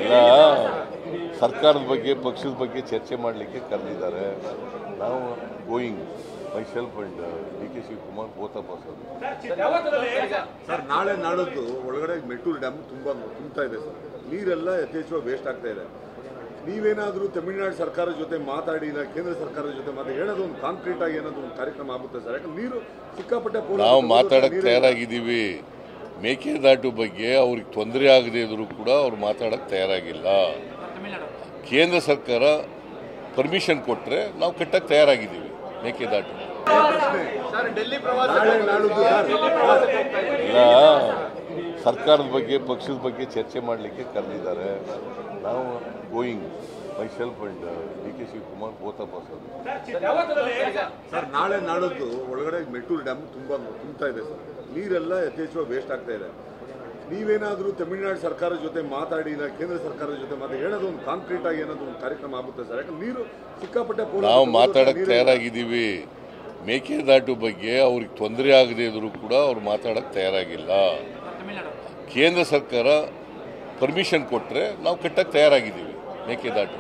ಇಲ್ಲ, ಸರ್ಕಾರದ ಬಗ್ಗೆ ಪಕ್ಷದ ಬಗ್ಗೆ ಚರ್ಚೆ ಮಾಡಲಿಕ್ಕೆ ಕರೆದಿದ್ದಾರೆ. ನಾವು going myself and DK. Shivakumar ಬೋತಪ್ಪ ಸರ್. ನಾಳೆ ನಾಳದ್ದು ಒಳಗಡೆ ಮೆಟ್ಟೂರು ಡ್ಯಾಮ್ ತುಂಬ್ತಾ ಇದೆ ಸರ್. ನೀರೆಲ್ಲ ಯಥೇಚ್ಛವಾಗಿ ವೇಸ್ಟ್ ಆಗ್ತಾ ಇದೆ. ನೀವೇನಾದರೂ ತಮಿಳುನಾಡು ಸರ್ಕಾರದ ಜೊತೆ ಮಾತಾಡಿ, ಇಲ್ಲ ಕೇಂದ್ರ ಸರ್ಕಾರದ ಜೊತೆ ಮಾತಾಡಿ, ಹೇಳೋದು ಒಂದು ಕಾಂಕ್ರೀಟ್ ಆಗಿ ಏನಾದ್ರು ಒಂದು ಕಾರ್ಯಕ್ರಮ ಆಗುತ್ತೆ ಸರ್. ಯಾಕಂದ್ರೆ ನೀರು ಸಿಕ್ಕಾಪಟ್ಟೆ ನಾವು ಮಾತಾಡಕ್ಕೆ ತಯಾರಾಗಿದ್ದೀವಿ. ಮೇಕೆದಾಟು ಬಗ್ಗೆ ಅವ್ರಿಗೆ ತೊಂದರೆ ಆಗದೆ ಇದ್ರೂ ಕೂಡ ಅವ್ರು ಮಾತಾಡಕ್ಕೆ ತಯಾರಾಗಿಲ್ಲ. ಕೇಂದ್ರ ಸರ್ಕಾರ ಪರ್ಮಿಷನ್ ಕೊಟ್ಟರೆ ನಾವು ಕಟ್ಟಕ್ಕೆ ತಯಾರಾಗಿದ್ದೀವಿ ಮೇಕೆದಾಟು. ಇಲ್ಲ, ಸರ್ಕಾರದ ಬಗ್ಗೆ ಪಕ್ಷದ ಬಗ್ಗೆ ಚರ್ಚೆ ಮಾಡಲಿಕ್ಕೆ ಕರೆದಿದ್ದಾರೆ. ನಾವು going myself and DK. Shivakumar ಬೋತಪ್ಪ ಸರ್. ನಾಳೆ ನಾಳದ್ದು ಒಳಗಡೆ ಮೆಟ್ಟೂರು ಡ್ಯಾಮ್ ತುಂಬ್ತಾ ಇದೆ ಸರ್. ನೀರೆಲ್ಲ ಯಥೇಚ್ಛವಾಗಿ ವೇಸ್ಟ್ ಆಗ್ತಾ ಇದೆ. ನೀವೇನಾದರೂ ತಮಿಳುನಾಡು ಸರ್ಕಾರದ ಜೊತೆ ಮಾತಾಡಿ, ಇಲ್ಲ ಕೇಂದ್ರ ಸರ್ಕಾರದ ಜೊತೆ ಮಾತಾಡಿ, ಹೇಳೋದು ಒಂದು ಕಾಂಕ್ರೀಟ್ ಆಗಿ ಏನಾದ್ರು ಒಂದು ಕಾರ್ಯಕ್ರಮ ಆಗುತ್ತೆ ಸರ್. ಯಾಕಂದ್ರೆ ನೀರು ಸಿಕ್ಕಾಪಟ್ಟೆ ನಾವು ಮಾತಾಡಕ್ಕೆ ತಯಾರಾಗಿದ್ದೀವಿ. ಮೇಕೆದಾಟು ಬಗ್ಗೆ ಅವ್ರಿಗೆ ತೊಂದರೆ ಆಗದೆ ಇದ್ರೂ ಕೂಡ ಅವ್ರು ಮಾತಾಡಕ್ಕೆ ತಯಾರಾಗಿಲ್ಲ. ಕೇಂದ್ರ ಸರ್ಕಾರ ಪರ್ಮಿಷನ್ ಕೊಟ್ಟರೆ ನಾವು ಕಟ್ಟಕ್ಕೆ ತಯಾರಾಗಿದ್ದೀವಿ ಮೇಕೆದಾಟು.